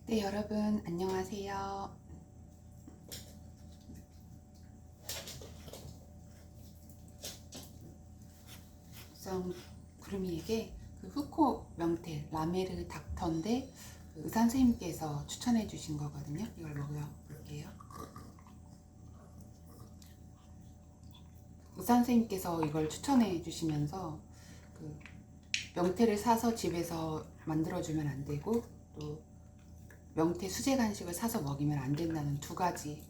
네, 여러분 안녕하세요. 우선 구름이에게 그 후코 명태 라메르 닥터인데 그 의사 선생님께서 추천해 주신 거거든요. 이걸 먹어볼게요. 의사 선생님께서 이걸 추천해 주시면서 그 명태를 사서 집에서 만들어주면 안 되고 또 명태 수제 간식을 사서 먹이면 안 된다는 두 가지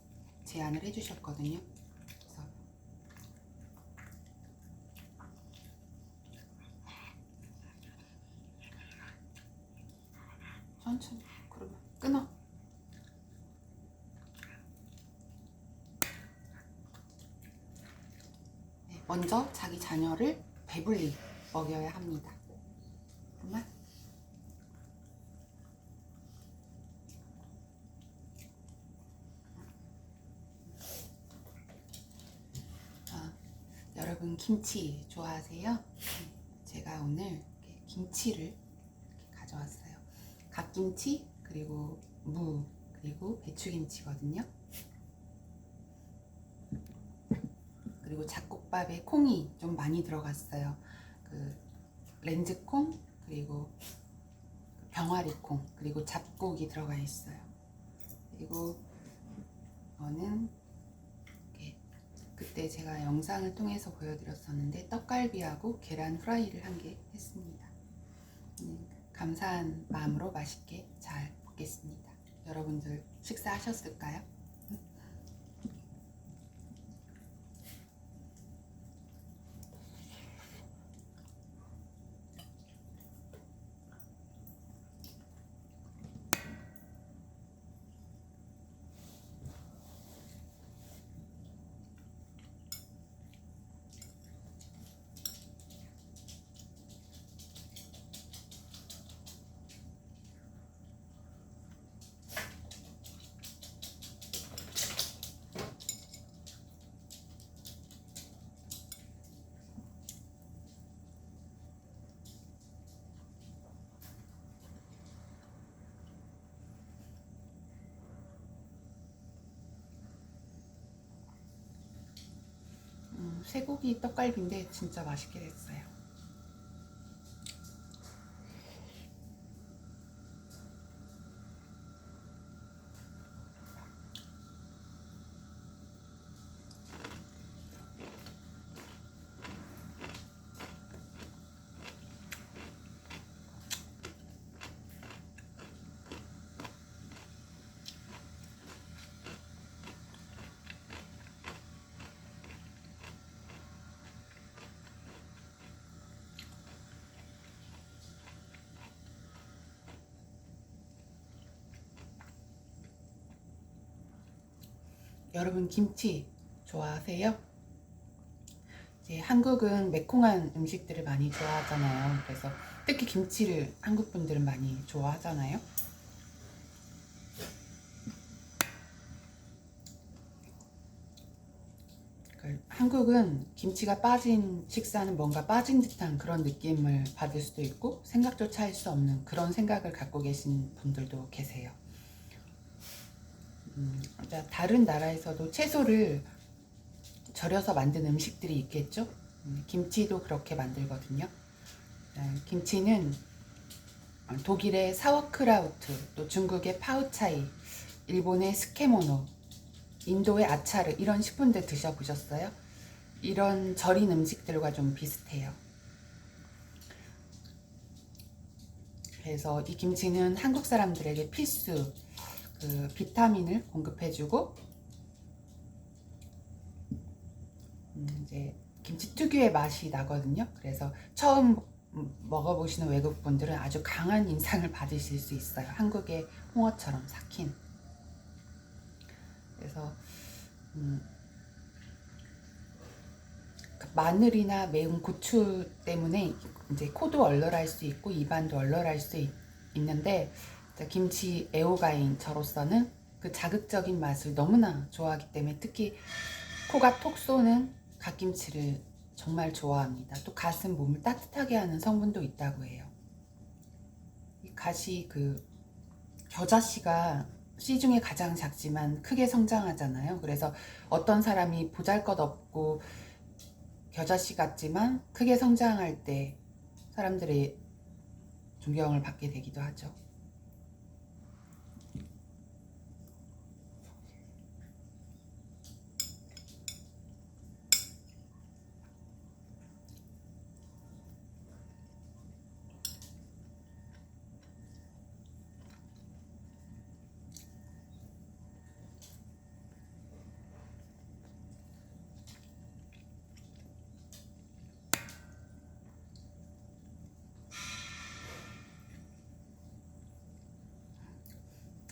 제안을 해주셨거든요. 그래서 천천히 그러면 끊어. 네, 먼저 자기 자녀를 배불리 먹여야 합니다. 그러면 여러분 김치 좋아하세요? 제가 오늘 김치를 이렇게 가져왔어요. 갓김치 그리고 무 그리고 배추김치거든요. 그리고 잡곡밥에 콩이 좀 많이 들어갔어요. 그 렌즈콩 그리고 병아리콩 그리고 잡곡이 들어가 있어요. 그리고 이거는 그때 제가 영상을 통해서 보여드렸었는데 떡갈비하고 계란 후라이를 한 개 했습니다. 감사한 마음으로 맛있게 잘 먹겠습니다. 여러분들 식사하셨을까요? 쇠고기 떡갈비인데 진짜 맛있게 됐어요. 여러분 김치 좋아하세요? 이제 한국은 매콤한 음식들을 많이 좋아하잖아요. 그래서 특히 김치를 한국 분들은 많이 좋아하잖아요. 한국은 김치가 빠진 식사는 뭔가 빠진 듯한 그런 느낌을 받을 수도 있고 생각조차 할 수 없는 그런 생각을 갖고 계신 분들도 계세요. 다른 나라에서도 채소를 절여서 만든 음식들이 있겠죠. 김치도 그렇게 만들거든요. 김치는 독일의 사워크라우트, 또 중국의 파우차이, 일본의 스케모노, 인도의 아차르 이런 식품들 드셔보셨어요? 이런 절인 음식들과 좀 비슷해요. 그래서 이 김치는 한국 사람들에게 필수 그 비타민을 공급해주고 이제 김치 특유의 맛이 나거든요. 그래서 처음 먹어보시는 외국분들은 아주 강한 인상을 받으실 수 있어요. 한국의 홍어처럼 삭힌. 그래서 마늘이나 매운 고추 때문에 이제 코도 얼얼할 수 있고 입안도 얼얼할 수 있는데 김치 애호가인 저로서는 그 자극적인 맛을 너무나 좋아하기 때문에 특히 코가 톡 쏘는 갓김치를 정말 좋아합니다. 또 갓은 몸을 따뜻하게 하는 성분도 있다고 해요. 이 갓이 그 겨자씨가 씨 중에 가장 작지만 크게 성장하잖아요. 그래서 어떤 사람이 보잘것없고 겨자씨 같지만 크게 성장할 때 사람들이 존경을 받게 되기도 하죠.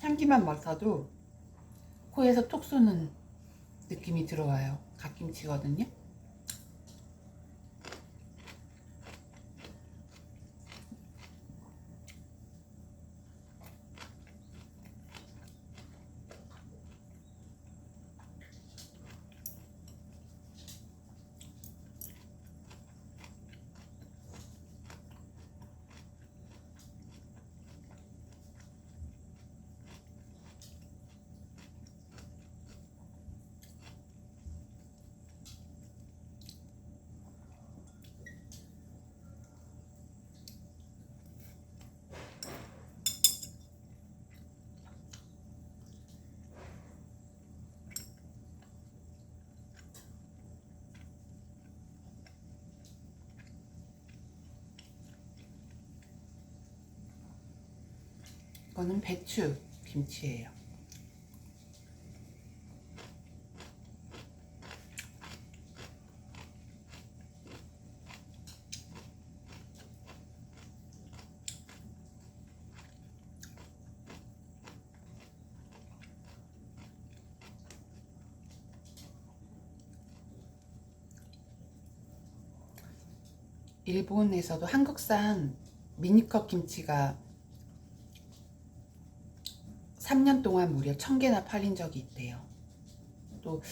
향기만 맡아도 코에서 톡 쏘는 느낌이 들어와요. 갓김치거든요. 이거는 배추 김치예요. 일본에서도 한국산 미니컵 김치가 3년 동안 무려 1000개나 팔린 적이 있대요. 또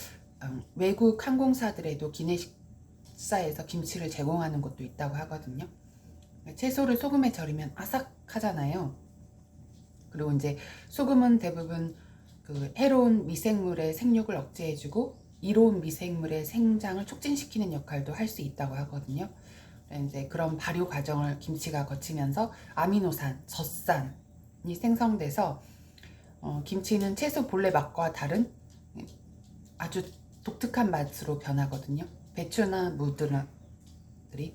외국 항공사들에도 기내식사에서 김치를 제공하는 곳도 있다고 하거든요. 채소를 소금에 절이면 아삭하잖아요. 그리고 이제 소금은 대부분 그 해로운 미생물의 생육을 억제해주고 이로운 미생물의 생장을 촉진시키는 역할도 할 수 있다고 하거든요. 이제 그런 발효 과정을 김치가 거치면서 아미노산, 젖산이 생성돼서 김치는 채소 본래 맛과 다른 아주 독특한 맛으로 변하거든요. 배추나 무들이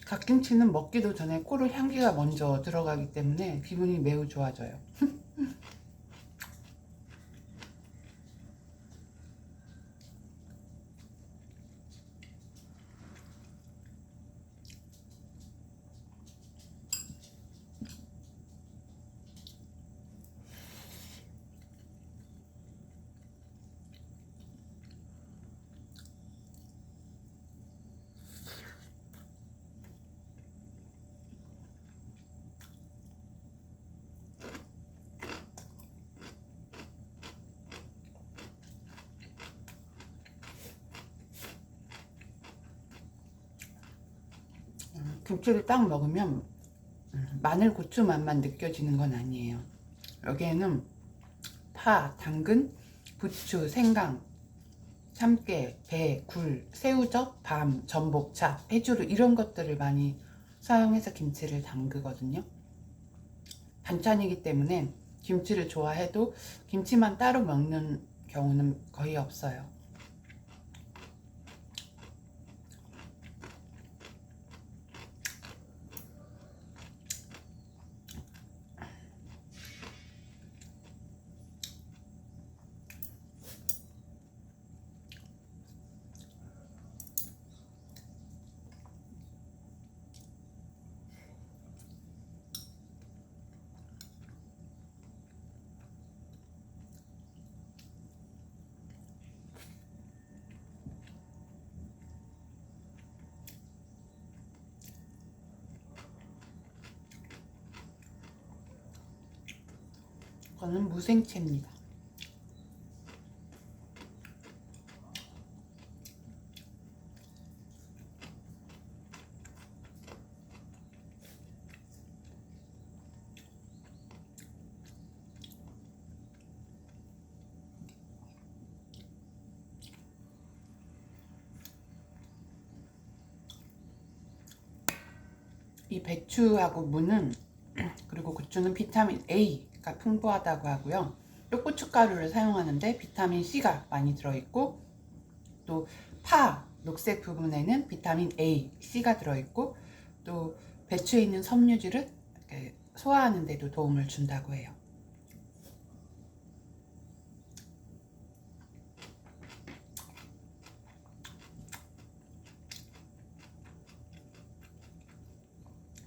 갓김치는 먹기도 전에 코로 향기가 먼저 들어가기 때문에 기분이 매우 좋아져요. 김치를 딱 먹으면 마늘 고추 맛만 느껴지는 건 아니에요. 여기에는 파, 당근, 부추, 생강, 참깨, 배, 굴, 새우젓, 밤, 전복차, 해조류 이런 것들을 많이 사용해서 김치를 담그거든요. 반찬이기 때문에 김치를 좋아해도 김치만 따로 먹는 경우는 거의 없어요. 이거는 무생채입니다. 이 배추하고 무는 그리고 고추는 비타민 A가 풍부하다고 하고요. 또 고춧가루를 사용하는데 비타민 C가 많이 들어있고, 또 파 녹색 부분에는 비타민 A, C가 들어있고, 또 배추에 있는 섬유질을 소화하는 데도 도움을 준다고 해요.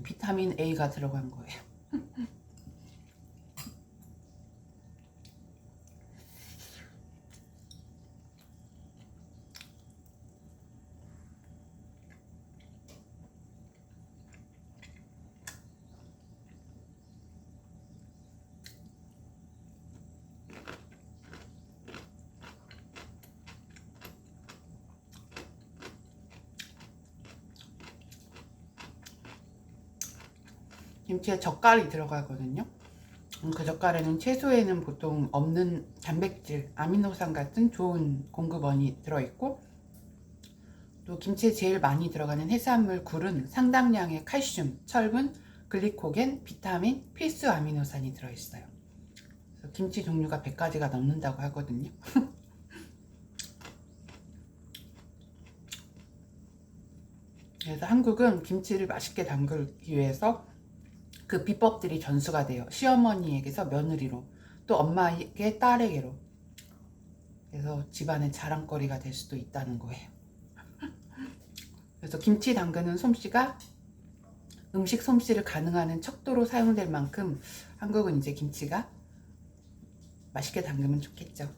비타민 A가 들어간 거예요. 김치에 젓갈이 들어가거든요. 그 젓갈에는 채소에는 보통 없는 단백질, 아미노산 같은 좋은 공급원이 들어있고, 또 김치에 제일 많이 들어가는 해산물 굴은 상당량의 칼슘, 철분, 글리코겐, 비타민, 필수 아미노산이 들어있어요. 그래서 김치 종류가 100가지가 넘는다고 하거든요. 그래서 한국은 김치를 맛있게 담그기 위해서 그 비법들이 전수가 돼요. 시어머니에게서 며느리로, 또 엄마에게 딸에게로. 그래서 집안의 자랑거리가 될 수도 있다는 거예요. 그래서 김치 담그는 솜씨가 음식 솜씨를 가능하는 척도로 사용될 만큼 한국은 이제 김치가 맛있게 담그면 좋겠죠.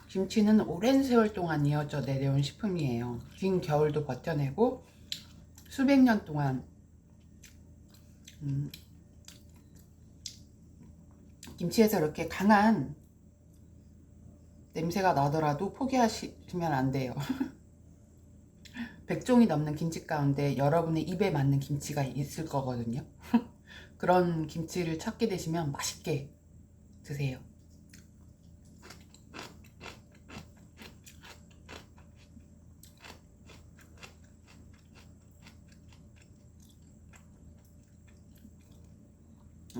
김치는 오랜 세월 동안 이어져 내려온 식품이에요. 긴 겨울도 버텨내고 수백 년 동안 김치에서 이렇게 강한 냄새가 나더라도 포기하시면 안 돼요. 100종이 넘는 김치 가운데 여러분의 입에 맞는 김치가 있을 거거든요. 그런 김치를 찾게 되시면 맛있게 드세요.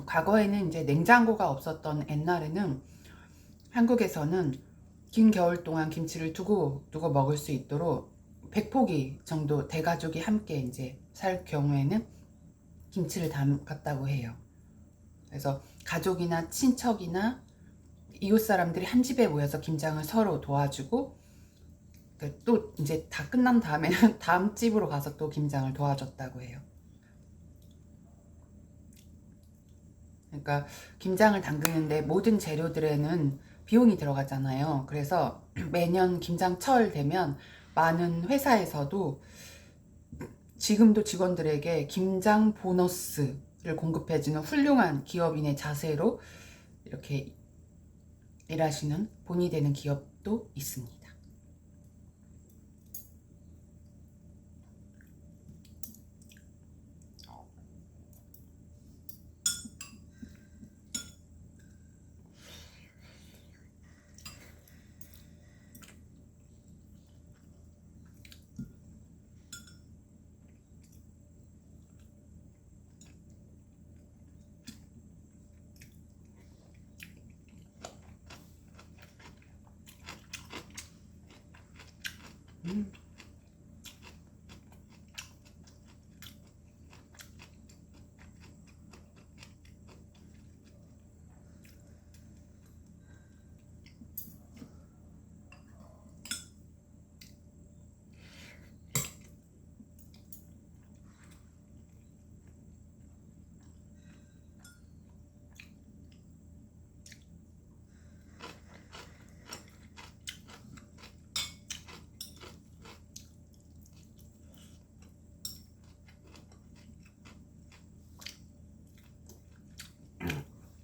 과거에는 이제 냉장고가 없었던 옛날에는 한국에서는 긴 겨울 동안 김치를 두고 먹을 수 있도록 100포기 정도 대가족이 함께 이제 살 경우에는 김치를 담갔다고 해요. 그래서 가족이나 친척이나 이웃 사람들이 한 집에 모여서 김장을 서로 도와주고, 또 이제 다 끝난 다음에는 다음 집으로 가서 또 김장을 도와줬다고 해요. 그러니까 김장을 담그는데 모든 재료들에는 비용이 들어가잖아요. 그래서 매년 김장철 되면 많은 회사에서도 지금도 직원들에게 김장 보너스를 공급해주는 훌륭한 기업인의 자세로 이렇게 일하시는 본이 되는 기업도 있습니다. 음.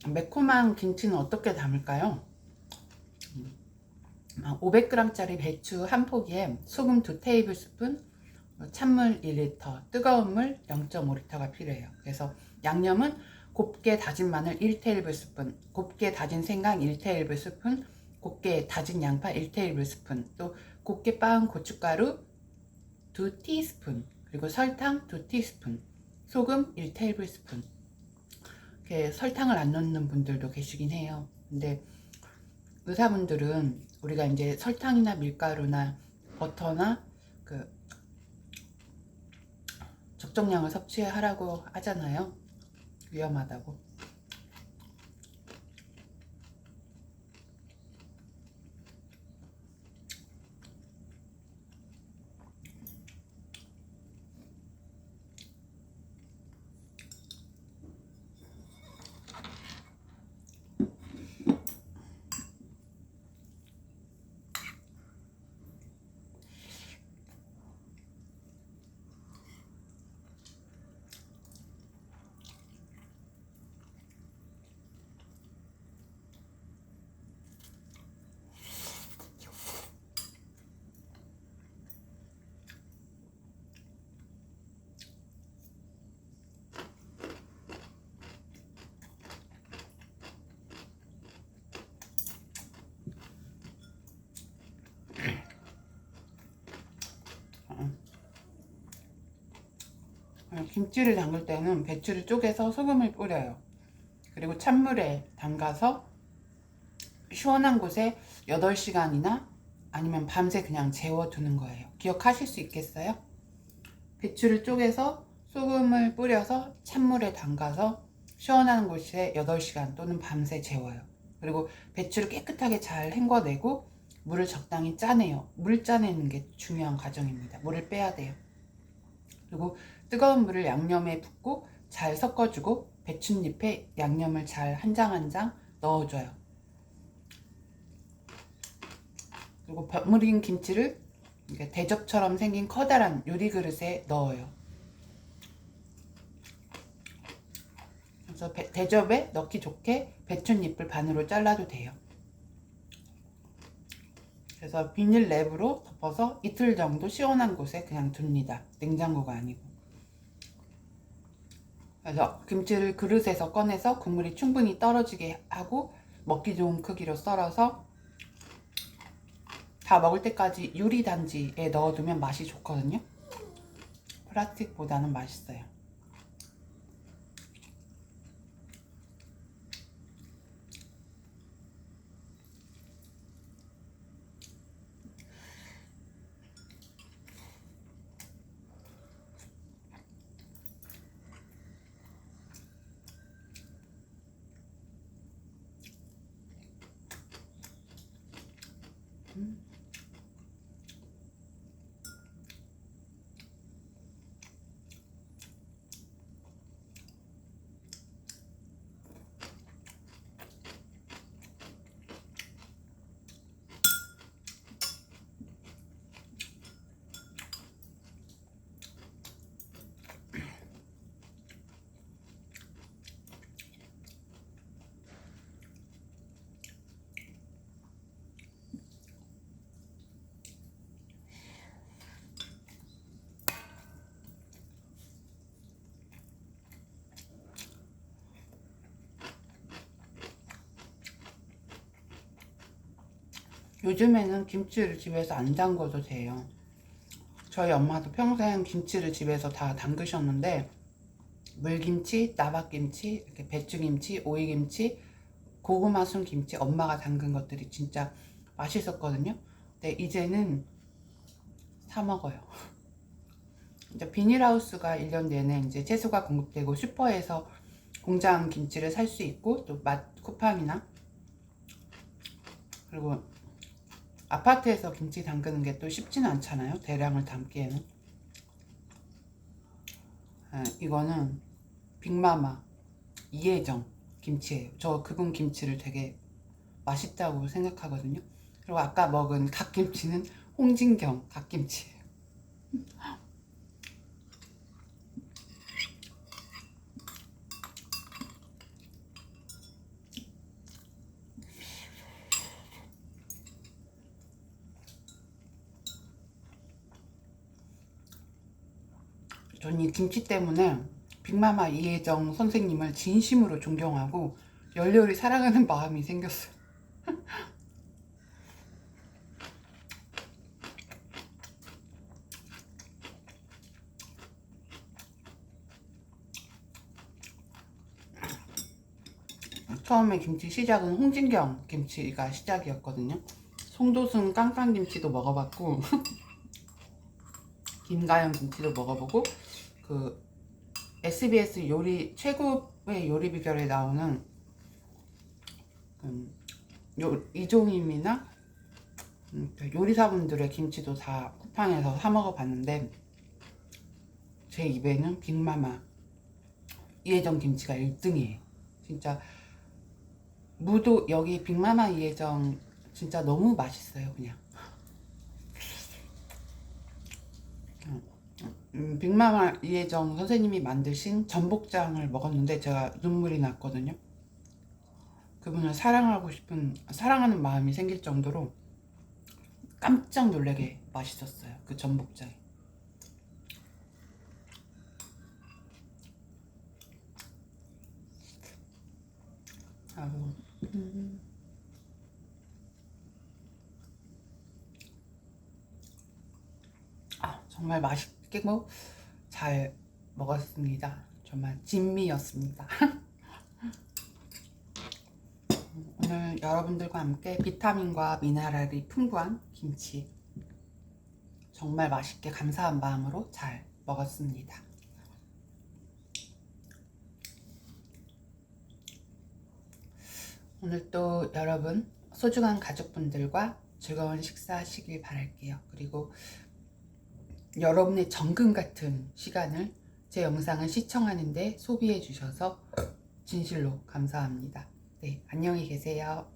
매콤한 김치는 어떻게 담을까요? 500g짜리 배추 한 포기에 소금 2테이블스푼, 찬물 1리터, 뜨거운 물 0.5리터가 필요해요. 그래서 양념은 곱게 다진 마늘 1테이블스푼, 곱게 다진 생강 1테이블스푼, 곱게 다진 양파 1테이블스푼, 또 곱게 빻은 고춧가루 2티스푼, 그리고 설탕 2티스푼, 소금 1테이블스푼. 이렇게 설탕을 안 넣는 분들도 계시긴 해요. 근데 의사분들은 우리가 이제 설탕이나 밀가루나 버터나 그 적정량을 섭취하라고 하잖아요. 위험하다고. 김치를 담글 때는 배추를 쪼개서 소금을 뿌려요. 그리고 찬물에 담가서 시원한 곳에 8시간이나 아니면 밤새 그냥 재워두는 거예요. 기억하실 수 있겠어요? 배추를 쪼개서 소금을 뿌려서 찬물에 담가서 시원한 곳에 8시간 또는 밤새 재워요. 그리고 배추를 깨끗하게 잘 헹궈내고 물을 적당히 짜내요. 물 짜내는 게 중요한 과정입니다. 물을 빼야 돼요. 그리고 뜨거운 물을 양념에 붓고 잘 섞어주고 배춧잎에 양념을 잘 한 장 한 장 넣어줘요. 그리고 버무린 김치를 대접처럼 생긴 커다란 요리 그릇에 넣어요. 그래서 대접에 넣기 좋게 배춧잎을 반으로 잘라도 돼요. 그래서 비닐 랩으로 덮어서 이틀 정도 시원한 곳에 그냥 둡니다. 냉장고가 아니고. 그래서 김치를 그릇에서 꺼내서 국물이 충분히 떨어지게 하고 먹기 좋은 크기로 썰어서 다 먹을 때까지 유리 단지에 넣어두면 맛이 좋거든요. 플라스틱보다는 맛있어요. 요즘에는 김치를 집에서 안 담궈도 돼요. 저희 엄마도 평생 김치를 집에서 다 담그셨는데 물김치, 나박김치, 이렇게 배추김치, 오이김치, 고구마 순김치 엄마가 담근 것들이 진짜 맛있었거든요. 근데 이제는 사 먹어요. 이제 비닐하우스가 1년 내내 이제 채소가 공급되고 슈퍼에서 공장 김치를 살 수 있고 또 맛 쿠팡이나 그리고 아파트에서 김치 담그는 게 또 쉽지는 않잖아요. 대량을 담기에는. 이거는 빅마마 이혜정 김치예요. 저 그분 김치를 되게 맛있다고 생각하거든요. 그리고 아까 먹은 갓김치는 홍진경 갓김치예요. 저는 이 김치 때문에 빅마마 이혜정 선생님을 진심으로 존경하고 열렬히 사랑하는 마음이 생겼어요. 처음에 김치 시작은 홍진경 김치가 시작이었거든요. 송도순 깡깡김치도 먹어봤고 김가영 김치도 먹어보고 그 SBS 요리 최고의 요리 비결에 나오는 이종임이나 요리사분들의 김치도 다 쿠팡에서 사 먹어봤는데 제 입에는 빅마마 이혜정 김치가 1등이에요. 진짜 무도 여기 빅마마 이혜정 진짜 너무 맛있어요. 그냥 빅마마 이혜정 선생님이 만드신 전복장을 먹었는데 제가 눈물이 났거든요. 그분을 사랑하는 마음이 생길 정도로 깜짝 놀라게 맛있었어요. 그 전복장이. 아유. 정말 맛있게 잘 먹었습니다. 정말 진미였습니다. 오늘 여러분들과 함께 비타민과 미네랄이 풍부한 김치 정말 맛있게 감사한 마음으로 잘 먹었습니다. 오늘 또 여러분 소중한 가족분들과 즐거운 식사하시길 바랄게요. 그리고 여러분의 정금 같은 시간을 제 영상을 시청하는데 소비해 주셔서 진실로 감사합니다. 네, 안녕히 계세요.